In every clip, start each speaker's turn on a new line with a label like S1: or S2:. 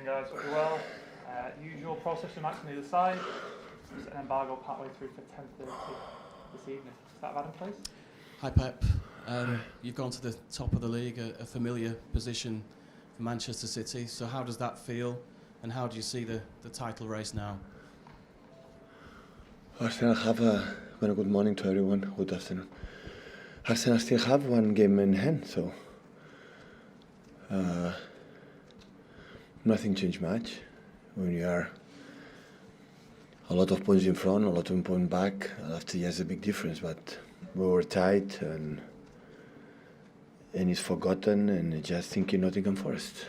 S1: afternoon, guys. Hope you're well. Usual process for match on either side. Just an embargo partway through for 10:30 this evening. Is that Adam, please?
S2: Hi, Pep. You've gone to the top of the league, a familiar position for Manchester City. So how does that feel, and how do you see the title race now?
S3: Arsenal have good morning to everyone. Good afternoon. Arsenal still have one game in hand, so nothing changed much. When you are a lot of points in front, a lot of points back, after yes, a big difference. But we were tight, and it's forgotten, and just thinking Nottingham Forest.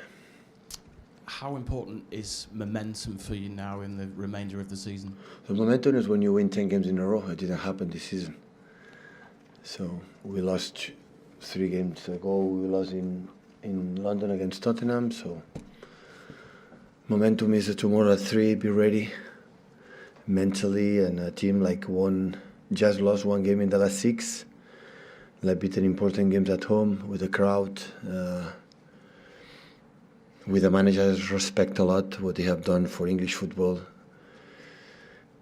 S2: How important is momentum for you now in the remainder of the season?
S3: The momentum is when you win 10 games in a row. It didn't happen this season. So we lost 3 games ago. We lost in London against Tottenham. So momentum is tomorrow at 3. Be ready mentally, and a team like just lost 1 game in the last 6. Like beaten important games at home with the crowd. With the managers, respect a lot what they have done for English football,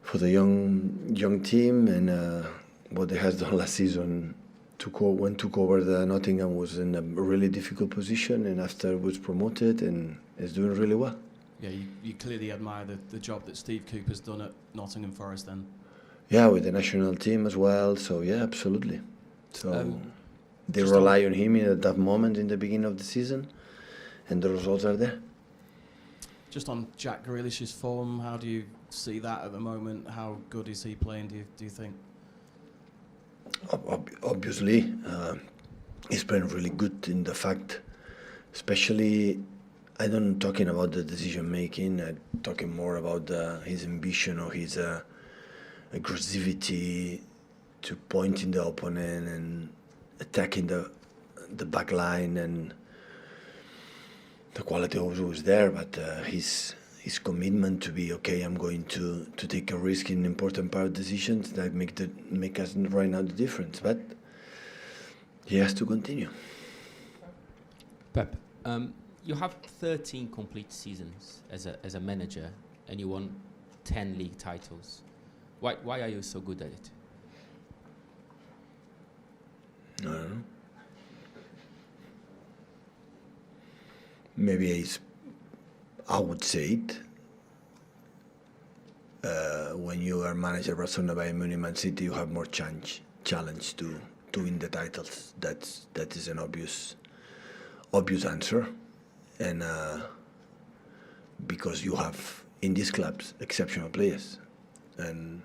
S3: for the young team, and what they has done last season. When took over the Nottingham was in a really difficult position, and after was promoted and is doing really well.
S2: Yeah, you clearly admire the job that Steve Cooper's done at Nottingham Forest then.
S3: Yeah, with the national team as well. So yeah, absolutely. So they rely on him at that moment in the beginning of the season. And the results are there.
S2: Just on Jack Grealish's form, how do you see that at the moment? How good is he playing, do you think?
S3: Obviously, he's playing really good in the fact, especially, I don't talking about the decision making, I'm talking more about his ambition or his aggressivity to pointing the opponent and attacking the back line, and the quality also was there, but his commitment to be okay. I'm going to take a risk in important part of decisions that make us right now the difference. But he has to continue.
S4: Pep, you have 13 complete seasons as a manager, and you won 10 league titles. Why are you so good at it?
S3: I don't know. Maybe I would say it. When you are manager of Barcelona, Bayern Munich, Man City, you have more challenge to win the titles. That is an obvious answer, and because you have in these clubs exceptional players and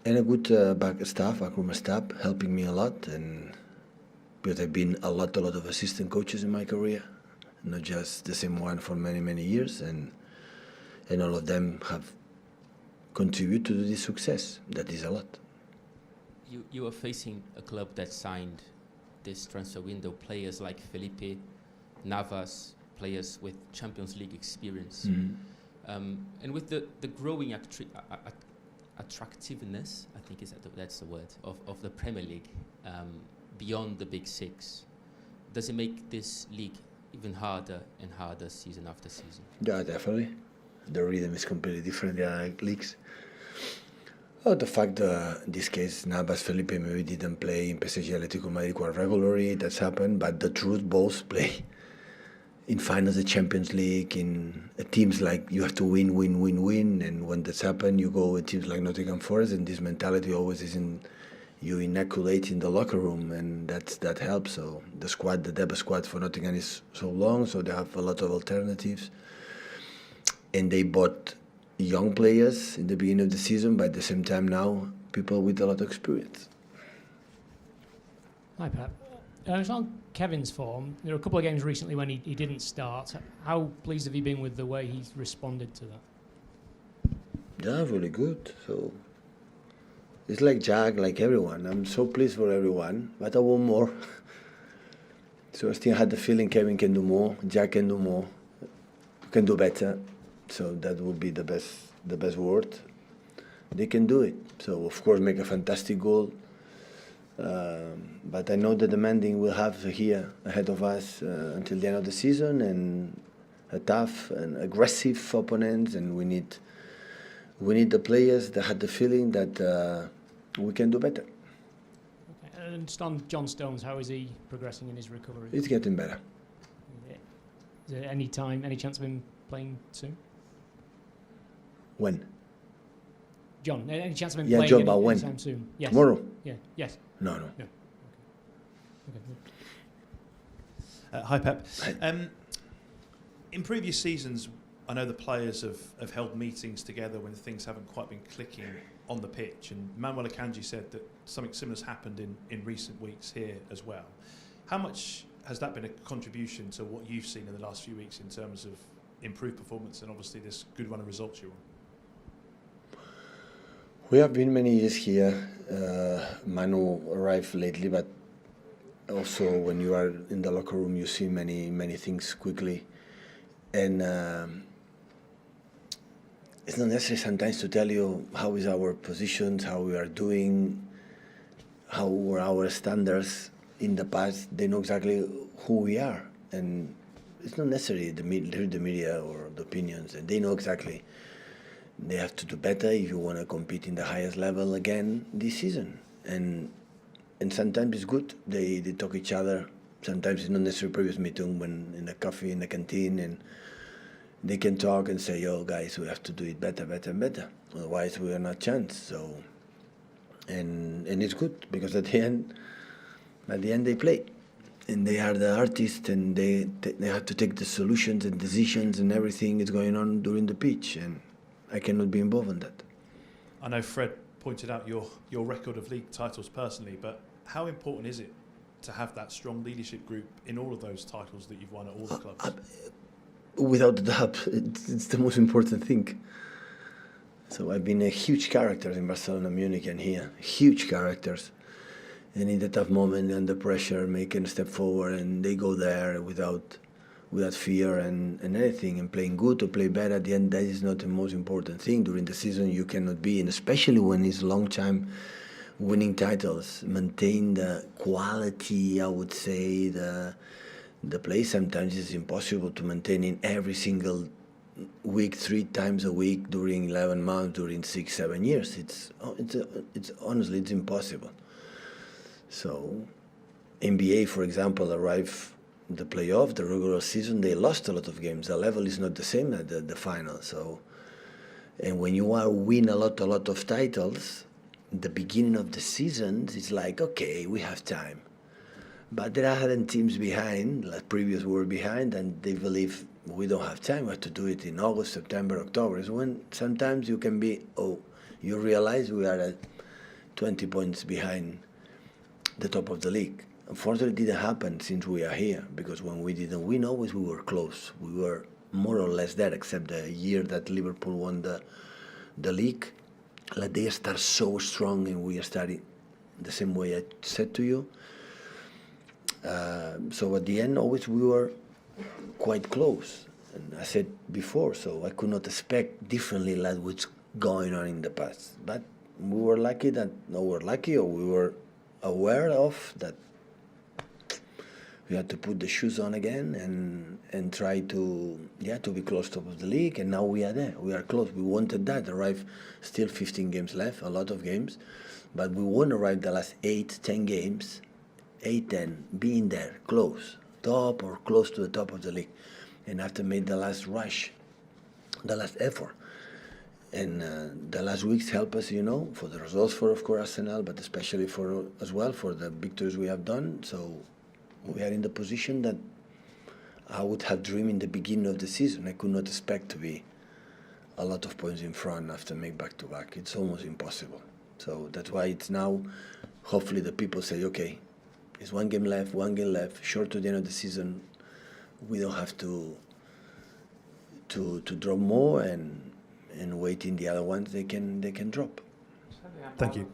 S3: a good backroom staff helping me a lot, and because I've been a lot of assistant coaches in my career. Not just the same one for many years, and all of them have contributed to this success. That is a lot.
S4: You are facing a club that signed this transfer window players like Felipe, Navas, players with Champions League experience, and with the growing attractiveness, I think that's the word, of the Premier League beyond the Big Six. Does it make this league even harder and harder season after season?
S3: Yeah, definitely. The rhythm is completely different than other leagues. Oh, the fact that in this case Navas, Felipe maybe didn't play in PSG, Atletico Madrid quite regularly, that's happened, but the truth, both play in finals of the Champions League, in teams like you have to win, and when that's happened, you go with teams like Nottingham Forest, and this mentality always is you inoculate in the locker room, and that helps. So the depth squad for Nottingham is so long, so they have a lot of alternatives, and they bought young players in the beginning of the season, but at the same time now people with a lot of experience.
S5: Hi, Pep. It's on Kevin's form. There were a couple of games recently when he didn't start. How pleased have you been with the way he's responded to that?
S3: Yeah, really good. So it's like Jack, like everyone. I'm so pleased for everyone, but I want more. So I still had the feeling Kevin can do more, Jack can do more, can do better. So that would be the best word. They can do it. So of course make a fantastic goal. But I know the demanding we'll have here ahead of us until the end of the season, and tough and aggressive opponents, and we need the players that had the feeling that we can do better.
S5: Okay. And just on John Stones, how is he progressing in his recovery?
S3: It's getting better.
S5: Is there any chance of him playing soon?
S3: When?
S5: John, any chance of him
S3: Yeah,
S5: playing
S3: John, but when?
S5: anytime soon? Yes.
S3: Tomorrow?
S5: Yeah. Yes.
S3: No.
S5: Okay.
S6: Hi, Pep.
S3: Hi.
S6: In previous seasons, I know the players have held meetings together when things haven't quite been clicking on the pitch, and Manuel Akanji said that something similar has happened in recent weeks here as well. How much has that been a contribution to what you've seen in the last few weeks in terms of improved performance and obviously this good run of results you're on?
S3: We have been many years here. Manu arrived lately, but also when you are in the locker room, you see many things quickly. And it's not necessary sometimes to tell you how is our positions, how we are doing, how were our standards in the past. They know exactly who we are. And it's not necessary to read the media or the opinions. And they know exactly they have to do better if you want to compete in the highest level again this season. And sometimes it's good. They talk each other. Sometimes it's not necessarily previous meeting when in a coffee in the canteen, and they can talk and say, "Yo, guys, we have to do it better. Otherwise, we are not chance." So, and it's good because at the end they play, and they are the artists, and they have to take the solutions and decisions and everything is going on during the pitch, and I cannot be involved in that.
S6: I know Fred pointed out your record of league titles personally, but how important is it to have that strong leadership group in all of those titles that you've won at all the clubs?
S3: Without a doubt, it's the most important thing. So I've been a huge character in Barcelona, Munich, and here. Huge characters. And in the tough moment, under pressure, making a step forward, and they go there without fear and anything, and playing good or play bad. At the end, that is not the most important thing. During the season, you cannot be, and especially when it's long time winning titles, maintain the quality, I would say, the play sometimes is impossible to maintain in every single week, 3 times a week during 11 months, during 6-7 years. It's honestly, it's impossible. So NBA, for example, arrived the playoff, the regular season, they lost a lot of games. The level is not the same at the final. So, and when you win a lot of titles, the beginning of the season, it's like, okay, we have time. But there are other teams behind, like previous were behind, and they believe we don't have time. We have to do it in August, September, October. So when sometimes you can be, you realize we are at 20 points behind the top of the league. Unfortunately, it didn't happen since we are here, because when we didn't win, always we were close. We were more or less there, except the year that Liverpool won the league. Like they start so strong, and we are starting the same way I said to you. So at the end, always we were quite close. And I said before, so I could not expect differently like what's going on in the past. But we were lucky or we were aware of that we had to put the shoes on again and try to be close top of the league, and now we are there. We are close. We wanted that. Arrive still 15 games left, a lot of games, but we won't arrive the last 8-10 games, 8-10, being there, close, top or close to the top of the league, and have to make the last rush, the last effort. And the last weeks help us, for the results for, of course, Arsenal, but especially for the victories we have done. So we are in the position that I would have dreamed in the beginning of the season. I could not expect to be a lot of points in front after make back-to-back. It's almost impossible. So that's why it's now, hopefully the people say, okay, it's one game left, short to the end of the season. We don't have to drop more and wait in the other ones they can drop.
S6: Thank you.